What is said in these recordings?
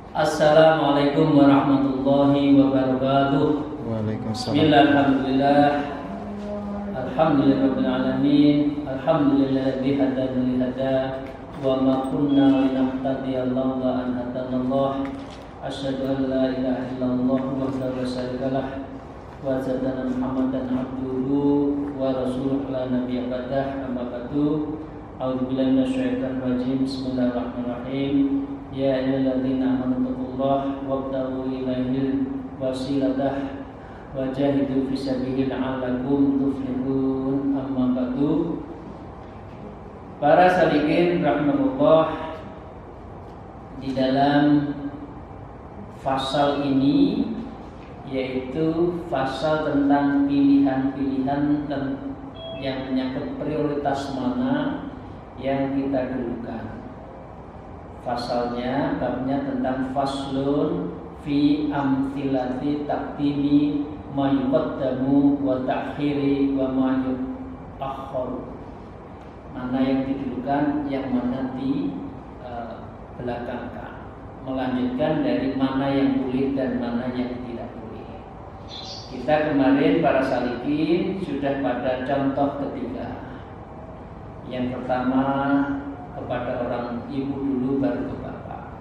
Assalamualaikum warahmatullahi wabarakatuh. Waalaikumsalam. Bismillahirrahmanirrahim. Alhamdulillahirabbil alamin. Alhamdulillahilladzi hadana li hada wa ma kunna linahtadiya laula an hadanallah. Asyhadu an la ilaha illallah wahdahu la syarikalah wa asyhadu anna Muhammadan abduhu wa rasuluhu la nabiyya ba'dah. Amma ba'du. A'udzubillahi minasyaitonir rajim. Bismillahirrahmanirrahim. Ya ayyuhalladzina amanu taqullaha wabtaghu ilaihil wasilatah wajahidu fisabilihi la'allakum tuflihun. Amma ba'du. Para salikin rahimahullah, di dalam fasal ini, yaitu fasal tentang pilihan-pilihan yang menyangkut prioritas mana yang kita dulukan. Fasalnya, babnya tentang faslun fi amthilati taqdimi ma yuqaddamu wa ta'khiri wa ma yu'akhkharu. Mana yang didulukan, yang mana dibelakangkan. Melanjutkan dari mana yang boleh dan mana yang tidak boleh. Kita kemarin para salikin sudah pada contoh ketiga. Yang pertama kepada orang ibu dulu, baru ke bapak.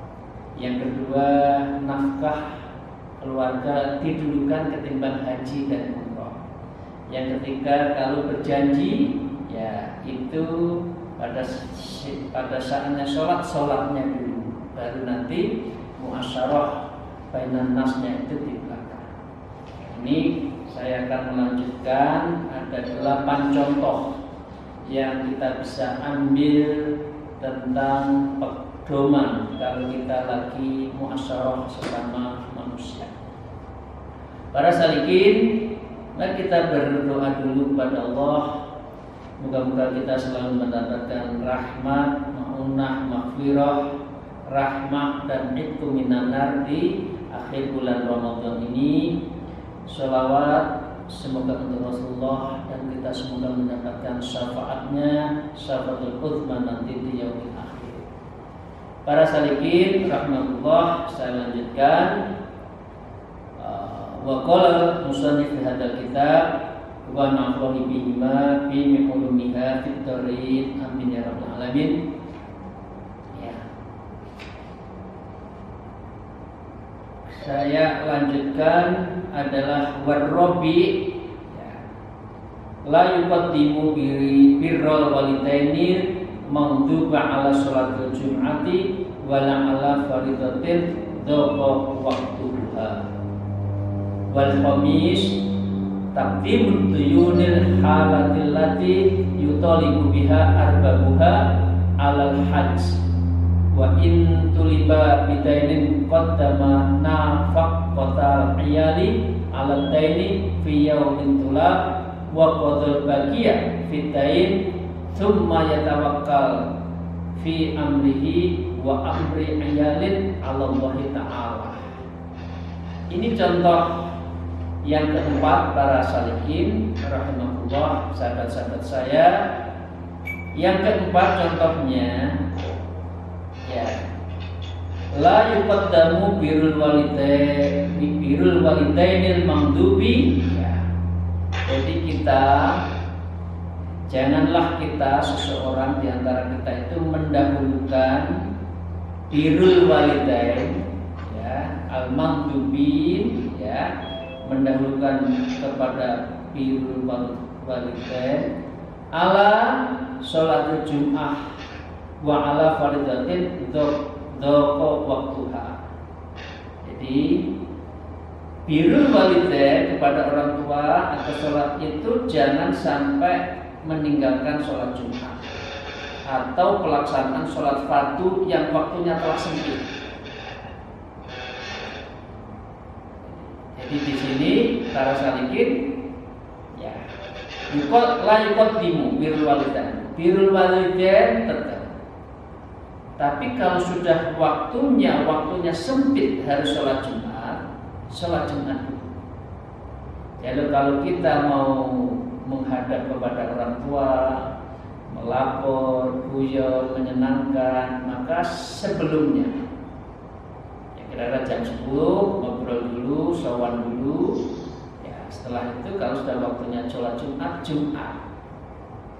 Yang kedua, nafkah keluarga didulukan ketimbang haji dan umroh. Yang ketiga, kalau berjanji, ya itu pada saatnya sholatnya dulu, baru nanti muasyarah bainan nasnya itu di belakang. Ini saya akan melanjutkan, ada 8 contoh yang kita bisa ambil tentang pedoman kalau kita lagi muasyarah sesama manusia. Para salikin, mari kita berdoa dulu kepada Allah. Moga-moga kita selalu mendapatkan rahmat, ma'unah, maghfirah, rahmat dan itqu minan nar di akhir bulan Ramadan ini. Sholawat semoga untuk Rasulullah, dan kita semoga mendapatkan syafaatnya, syafaatul uzma nanti di yaumil akhir. Para salikin rahmatullah, saya lanjutkan. Wa qala musannif fi hadzal kitab wa nafa'u bihima fi ulumiha fid darin amin ya rabbal alamin. Ya. Saya lanjutkan adalah warrobi, ya. La yuqaddimu birrul walidaini maghduba ala sholatil jum'ati wala ala faridatin dhaqa waqtuha. Wal khamis taqdimut tuyunil halatil lati yutalibu biha arbabuha alal hajj. Wa in tuliba bidainin qaddama nafaqatal iyali ala daini fi yaumin tulab wa qadal baqiya fi dain thumma yatawakkal fi amrihi wa amri iyalin ala Allah ta'ala. Ini contoh yang keempat para salikin rahimahullah, sahabat-sahabat saya. Yang keempat contohnya, ya, la yuqaddamu birrul walidainil maghdubi, ya. Jadi janganlah kita seseorang di antara kita itu mendahulukan birrul walidain, ya, al maghdubin, ya, mendahulukan kepada birrul walidain ala sholatul jum'ah wa ala faridatin dhaqa waqtuha. Jadi birrul walidain kepada orang tua atau sholat itu jangan sampai meninggalkan sholat Jumat atau pelaksanaan sholat fardu yang waktunya telah sempit. Jadi di sini para salikin, ya, la yuqaddimu birrul walidain. Birrul walidain tetap. Tapi kalau sudah waktunya sempit harus sholat Jumat dulu. Jadi kalau kita mau menghadap kepada orang tua, melapor, guyon, menyenangkan, maka sebelumnya kira-kira jam 10 ngobrol dulu, sowan dulu. Ya, setelah itu kalau sudah waktunya sholat Jumat, Jumat.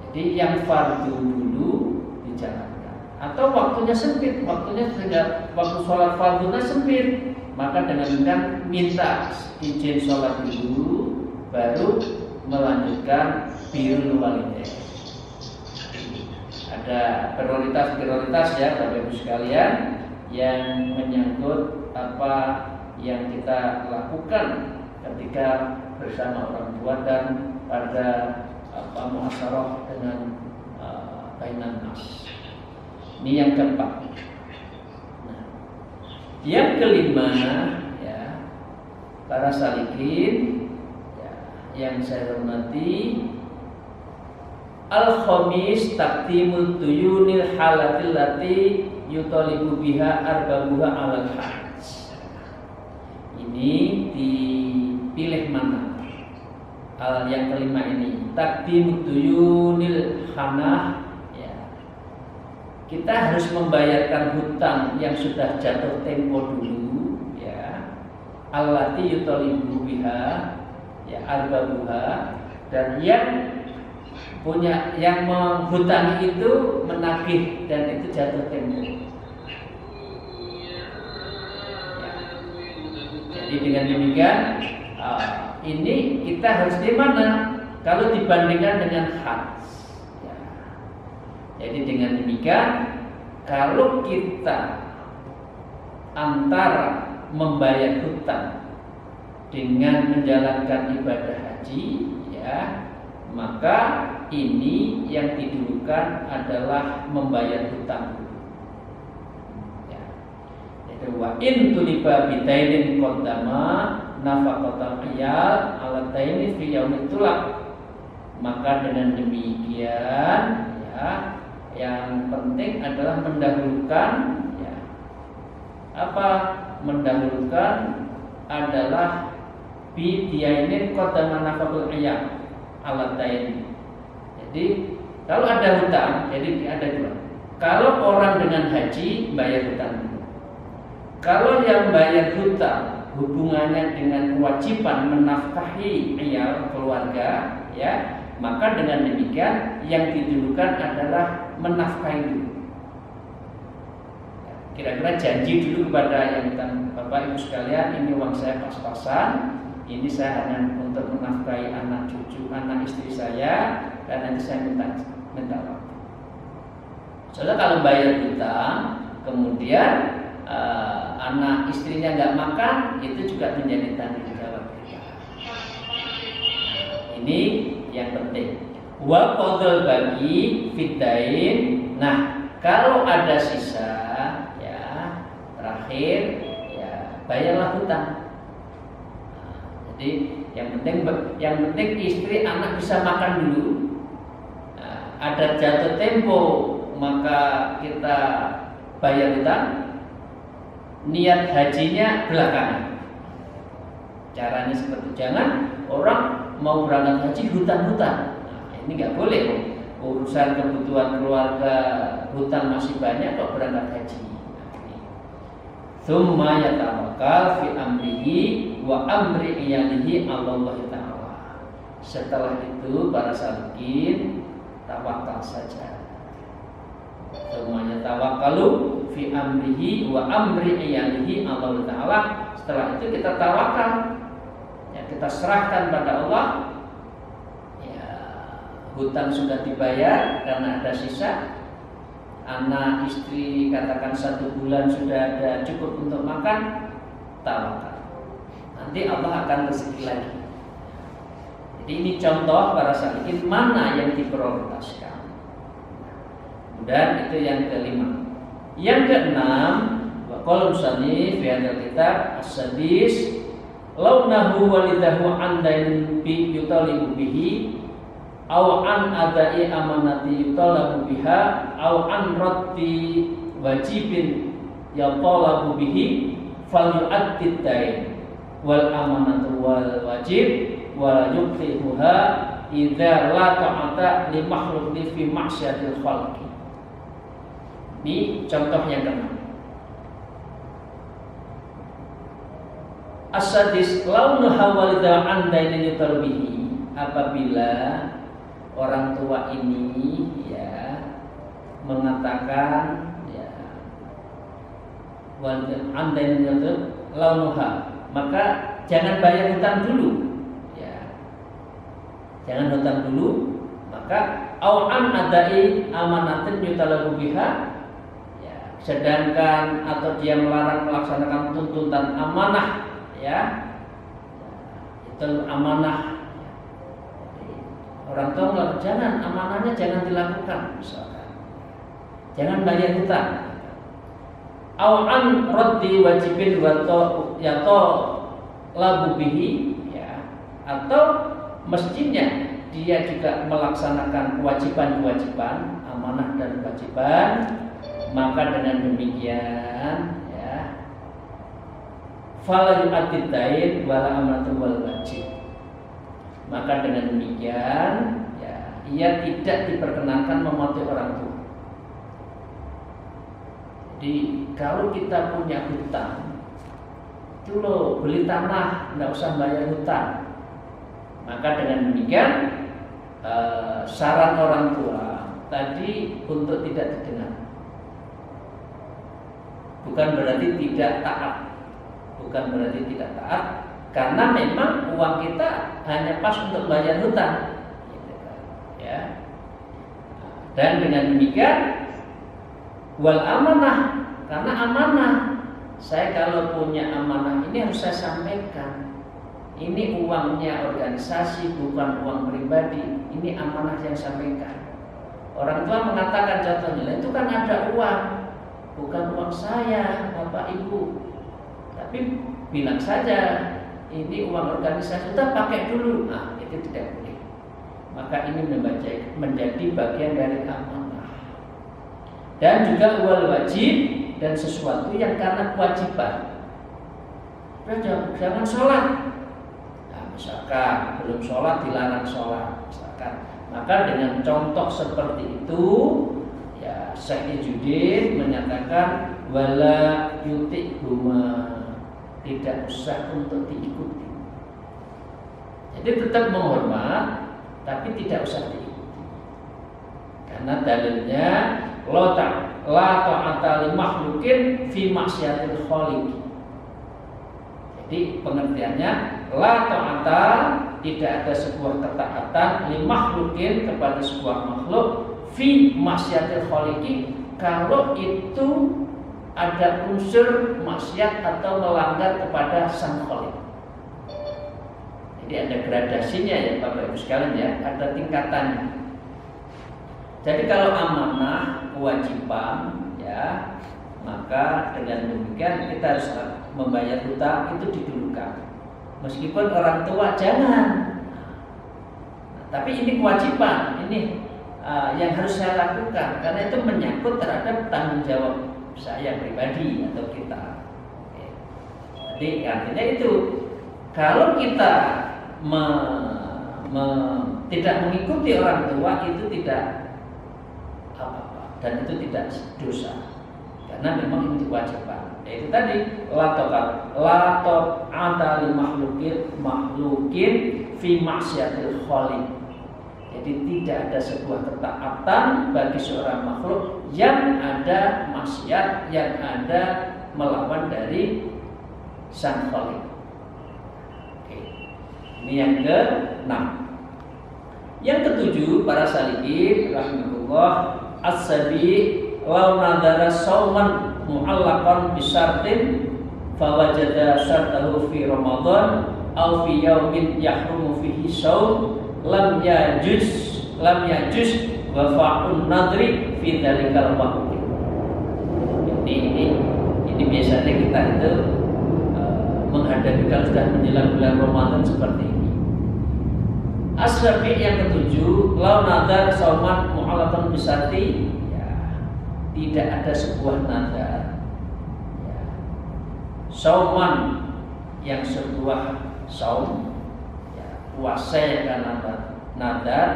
Jadi yang fardu dulu dijalankan. Atau waktunya sempit, waktu sholat fardunya sempit, maka dengan minta izin sholat dulu, baru melanjutkan birrul walidain. Ada prioritas ya Bapak Ibu sekalian yang menyangkut apa yang kita lakukan ketika bersama orang tua dan pada muasyarah dengan bainan nas. Ini yang keempat. Nah, yang kelima ya, para salikin ya, yang saya hormati, al-khamis taqdimut tuyunil halatil lati yutalibu biha arbabuha alal hajj. Ini dipilih mana? Yang kelima ini taqdimut tuyunil hanah ya. Kita harus membayarkan hutang yang sudah jatuh tempo dulu ya. Allati yutalibu biha ya arbabuha, dan yang menghutangi itu menagih dan itu jatuh tempo. Ya. Jadi dengan demikian ini kita harus di mana kalau dibandingkan dengan hajj. Ya. Jadi dengan demikian kalau kita antara membayar hutang dengan menjalankan ibadah haji ya, maka ini yang didulukan adalah membayar hutang. Ya. Jadi wa in tuliba bidainin qaddama nafaqatal iyal ala daini fi yaumit tulaq. Maka dengan demikian ya, yang penting adalah mendahulukan ya, mendahulukan adalah bidainin qaddama nafaqatul iyal ala daini. Jadi kalau ada hutang, jadi ada dua. Kalau orang dengan haji bayar hutang dulu. Kalau yang bayar hutang hubungannya dengan kewajiban menafkahi iyal keluarga ya, maka dengan demikian yang didulukan adalah menafkahi dulu. Kira-kira janji dulu kepada yang hutang, Bapak Ibu sekalian, ini uang saya pas-pasan, ini saya hanya untuk menafkahi anak cucu, anak istri saya, dan nanti saya minta waktu. Soalnya kalau bayar hutang, kemudian anak istrinya nggak makan, itu juga menjadi tanggung jawab kita. Ini yang penting. Wa qadul bagi fidain. Nah, kalau ada sisa, ya terakhir, ya bayarlah hutang. Jadi yang penting istri anak bisa makan dulu. Nah, ada jatuh tempo, maka kita bayar hutang. Niat hajinya belakangan. Caranya seperti jangan orang mau berangkat haji hutang-hutang. Nah, ini nggak boleh. Urusan kebutuhan keluarga hutang masih banyak kok berangkat haji. Tsumma yatawakkal fi amrihi wa amri iyalihi Allah Ta'ala. Setelah itu para salikin tawakal saja. Semuanya tawakkalu fi amrihi wa amri iyalihi Allah Ta'ala. Setelah itu kita tawakal ya, kita serahkan pada Allah ya, hutang sudah dibayar karena ada sisa, anak istri katakan 1 bulan sudah ada cukup untuk makan, tawakal, nanti Allah akan rezeki lagi. Jadi ini contoh para salikin mana yang diprioritaskan. Dan itu yang kelima. Yang keenam, wa qala musannif fi hadzal kitab as-sadis launahu walidahu an dain bi yutalibu bihi aw an adai amanati yutalabu biha aw an raddi wajibin yutalabu bihi fal yu'addid dain wal amanatu wal wajib wal yuqtihuha idza la ta'ata li makhluqin fi ma'syatil khalqi. Ini contoh yang keenam. As-sadis launuha walida andaini yutalbihi, apabila orang tua ini ya mengatakan ya walida andaini launuha, maka jangan bayar hutang dulu ya. Jangan hutang dulu, maka awan adai amanatin yutalabu biha ya, sedangkan atau dia melarang melaksanakan tuntutan amanah ya, itu amanah. Orang tua bilang, jangan, amanahnya jangan dilakukan, misalkan jangan bayar hutang. Awan raddi wajibin wato yato labu bihi ya, atau mestinya dia juga melaksanakan kewajiban-kewajiban amanah dan kewajiban, maka dengan demikian ya fala yu'addid dain wala amanatu wal wajib, maka dengan demikian ya ia tidak diperkenankan mematuhi orang tua. Jadi kalau kita punya hutang, itu loh beli tanah nggak usah bayar hutang, maka dengan demikian saran orang tua tadi untuk tidak didengar. Bukan berarti tidak taat, bukan berarti tidak taat, karena memang uang kita hanya pas untuk bayar hutang, ya. Dan dengan demikian wal amanah, karena amanah, saya kalau punya amanah ini harus saya sampaikan. Ini uangnya organisasi, bukan uang pribadi. Ini amanah yang sampaikan. Orang tua mengatakan contohnya, itu kan ada uang, bukan uang saya, bapak ibu. Tapi bilang saja, ini uang organisasi, kita pakai dulu. Nah, itu tidak boleh. Maka ini menjadi bagian dari amanah. Dan juga wal wajib, dan sesuatu yang karena kewajiban. Jangan sholat. Misalkan belum sholat dilarang sholat, misalkan, maka dengan contoh seperti itu ya Syekh Izzuddin menyatakan wala yutik huma, tidak usah untuk diikuti. Jadi tetap menghormat, tapi tidak usah diikuti, karena dalilnya la ta'ata li makhluqin fi maksiatil khaliq. Jadi pengertiannya la ta'ata, tidak ada sebuah ketaatan li makhluqin, kepada sebuah makhluk, fi maksiatil khaliqi, kalau itu ada unsur maksiat atau melanggar kepada sang khaliq. Jadi ada gradasinya ya Bapak Ibu sekalian ya, ada tingkatannya. Jadi kalau amanah kewajiban ya, maka dengan demikian kita harus membayar hutang itu didulukan. Meskipun orang tua jangan. Tapi ini kewajiban, ini yang harus saya lakukan, karena itu menyangkut terhadap tanggung jawab saya pribadi atau kita. Oke. Jadi artinya itu, kalau kita tidak mengikuti orang tua itu tidak apa-apa, dan itu tidak dosa, karena memang itu kewajiban. Yaitu tadi la ta'ata li makhluqin fi maksiatil khaliq. Jadi tidak ada sebuah ketaatan bagi seorang makhluk yang ada maksiat, yang ada melawan dari sang khaliq. Oke. Ini yang ke-6. Yang ke-7, para salikin rahimahullah, as-sabi law nadara sauman mu'allaqan bisyartin fawajada syartahu fi Ramadan aw fi yaumin yahrumu fihi shaum lam yajuz wa fa'un nadri fi dzalikal waqti. Ini biasanya kita itu menghadapi kalau sudah menjelang bulan Ramadan seperti ini. Asrabi yang ke-7, law nadar sauman mu'allaqan bisyarti, tidak ada sebuah nadar ya. Sauman yang sebuah saum ya, puasa yang karena nadar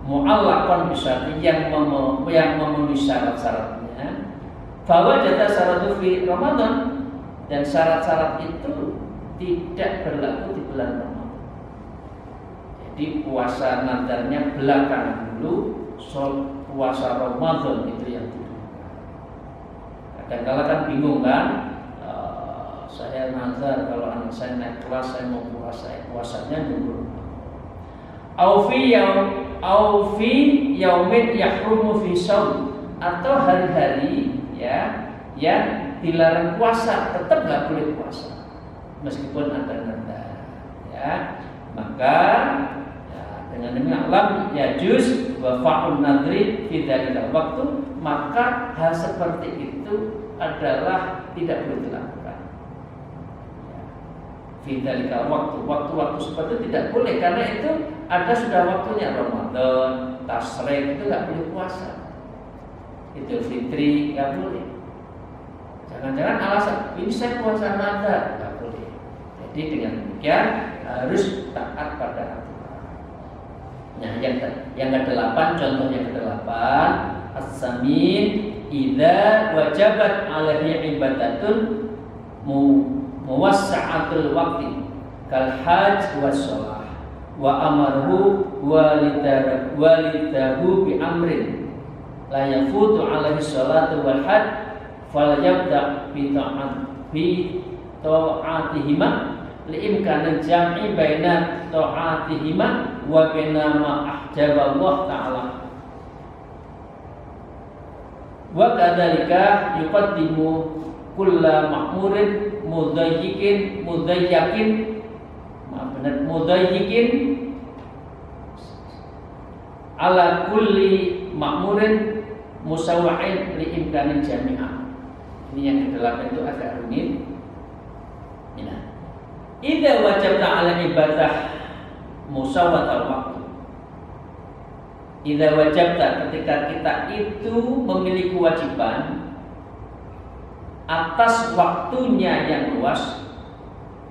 mu'allaqan bisyarti, yang memenuhi syarat-syaratnya, bahwa jatah syarat fi Ramadan, dan syarat-syarat itu tidak berlaku di bulan Ramadan. Jadi puasa nadarnya belakangan dulu, puasa Ramadan itu yang dulu. Kadang-kadang kan bingung kan, saya nazar kalau anak saya naik kelas saya mau puasanya dulu. Aufi yaumin yahrumu fi shaum, atau hari-hari ya yang dilarang puasa tetap nggak boleh puasa meskipun ada nazar ya. Maka ya, dengan demikian lam yajuz wa fa'un nadri fi dzalika waktu, maka hal seperti itu adalah tidak boleh dilakukan. Fi dzalika waktu seperti itu tidak boleh, karena itu ada sudah waktunya. Ramadan, tasrik itu nggak boleh puasa. Idul Fitri nggak boleh. Jangan-jangan alasan ini saya puasa nazar, nggak boleh. Jadi dengan demikian harus taat pada aturan. Nah, yang ke-8, contoh yang ke-8, as-samin idza wajabat alaihi ibadatun muwassa'atul waqti kal hajj was shalah wa amaruhu walidahu bi amrin la yafutu alaihi sholatu wal hajj falyabda bi ta'atihima li'imkanin jam'i baina ta'atihima wa baina ma ahjaballah ta'ala. Wa kadzalika yuqaddimu kulla ma'murin mudayyikin ala kulli ma'murin musawwa'in li'imkanin jami'ah. Ini yang ke-8 itu agak rumit. Nah, idza wajabta 'ala ibadah musawwatal waktu. Idza wajabta, ketika kita itu memiliki kewajiban atas waktunya yang luas,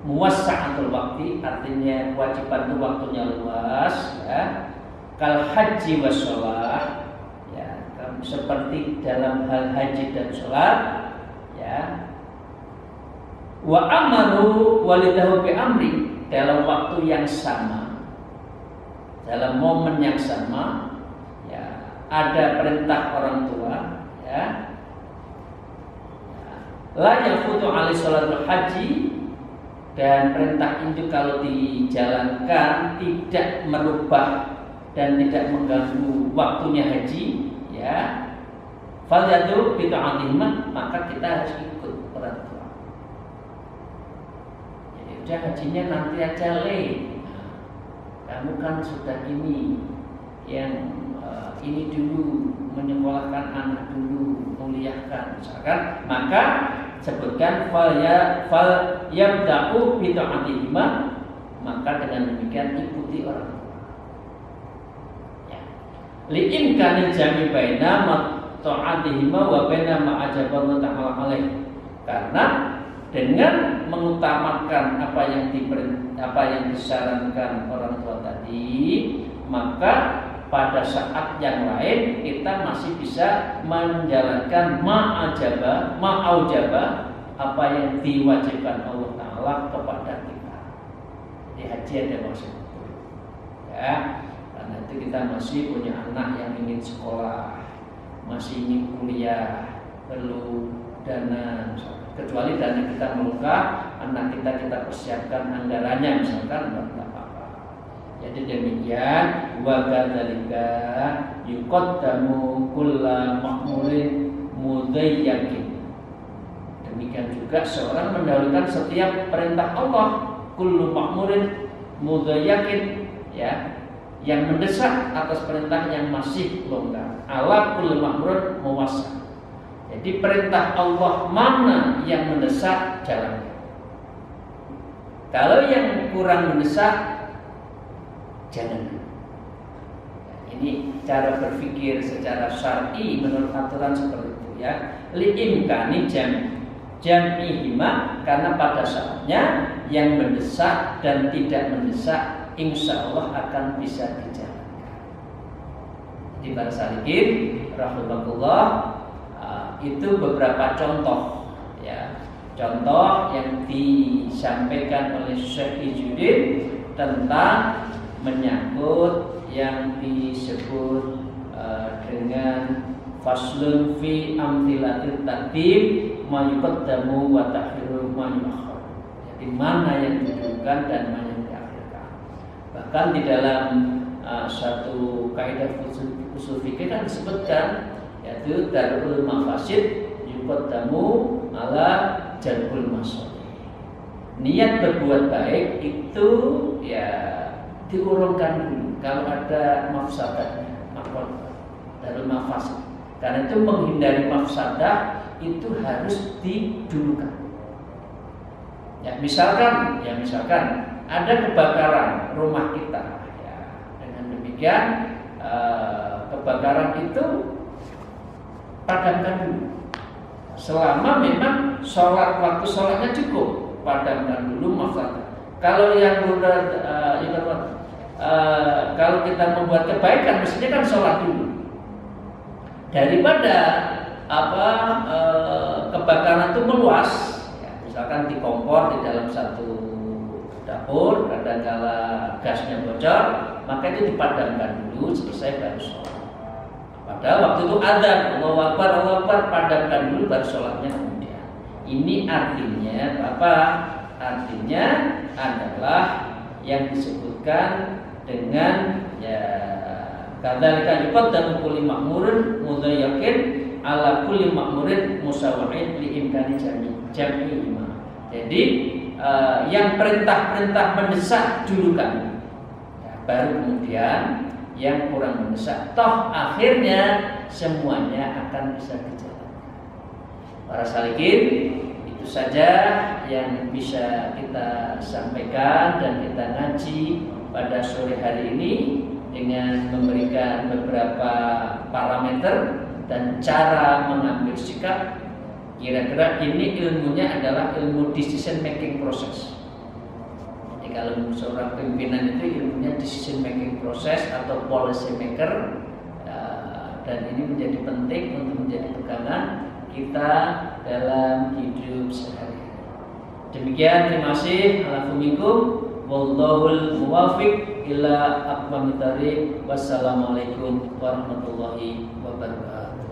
muwassa'atul waktu, artinya kewajiban itu waktunya luas ya. Kal haji was shalah ya, seperti dalam hal haji dan sholat ya. Wa amaru walidahu bi amri, dalam waktu yang sama, dalam momen yang sama ya, ada perintah orang tua ya. La yafutu alaihi sholatul haji, dan perintah itu kalau dijalankan tidak merubah dan tidak mengganggu waktunya haji ya. Falyadu bi ta'atimah, maka kita harus ikut orang tua. Udah hajinya nanti aja kamu kan sudah ini yang ini dulu, menyekolahkan anak dulu, muliakan misalkan, maka sebutkan fal yabda'u bi ta'atimah, maka dengan demikian ikuti orang tua ya. Li'in kanil jami baina ta'atihima wa baina ma ajaballahu ta'ala alaih, karena dengan mengutamakan apa yang disarankan orang tua tadi, maka pada saat yang lain kita masih bisa menjalankan ma'aujaba apa yang diwajibkan Allah Ta'ala kepada kita. Di haji ada maksud ya, karena itu kita masih punya anak yang ingin sekolah, masih ingin kuliah, perlu dana, kecuali dana kita melengkap, anak kita persiapkan anggarannya misalkan, tidak apa-apa. Jadi demikian, wa kadzalika yuqaddamu kulla ma'murin mudayyakin. Demikian juga seorang mendahulukan setiap perintah Allah, kullu ma'murin mudayyakin ya, yang mendesak atas perintah yang masih longgar, ala kulli ma'murin muwassa. Jadi perintah Allah mana yang mendesak, jalankan. Kalau yang kurang mendesak, jangan. Ini cara berpikir secara syar'i menurut aturan seperti itu ya. Li'imkani jam'ihima, karena pada saatnya yang mendesak dan tidak mendesak insya Allah akan bisa dijalankan. Di para salikin rahimahullah, itu beberapa contoh ya, contoh yang disampaikan oleh Syekh Izzuddin tentang menyangkut yang disebut dengan faslun fi amtilatil takdim ma yuqaddamu wa ta'khiru ma yu'akhkhar. Jadi mana yang didahulukan dan mana yang diakhirkan. Bahkan di dalam satu kaidah usul fikih kan disebutkan yaitu darul mafasid yuqaddamu ala jalbul masalih. Niat berbuat baik itu ya diurungkan dulu kalau ada mafsadah, darul mafasid. Karena itu menghindari mafsadah itu harus didulukan. Ya misalkan ada kebakaran rumah kita. Ya, dengan demikian kebakaran itu padamkan dulu. Selama memang waktu sholatnya cukup, padamkan dulu mafsadah. Kalau yang kalau kita membuat kebaikan, mestinya kan sholat dulu. Daripada kebakaran itu meluas, ya, misalkan di kompor di dalam satu dapur, kadang-kala gasnya bocor, maka itu dipadamkan dulu, selesai baru sholat. Padahal waktu itu adzan, Allahu Akbar, padamkan dulu baru sholatnya kemudian. Ini artinya apa? Artinya adalah yang disebutkan dengan ya kadzalika yuqaddamu kulli ma'murin mudayyakin ala kulli ma'murin musawwi'in li imkani jami'i. Jadi yang perintah-perintah mendesak dulukan, ya, baru kemudian yang kurang mendesak. Toh akhirnya semuanya akan bisa dijalankan. Para salikin, itu saja yang bisa kita sampaikan dan kita ngaji pada sore hari ini, dengan memberikan beberapa parameter dan cara mengambil sikap. Kira-kira ini ilmunya adalah ilmu decision making process. Jadi kalau seorang pimpinan itu ilmunya decision making process atau policy maker, dan ini menjadi penting untuk menjadi pegangan kita dalam hidup sehari-hari. Demikian, terima kasih. Alhamdulillah. Wallahul muwafiq ila aqwamit thariq. Wassalamualaikum warahmatullahi wabarakatuh.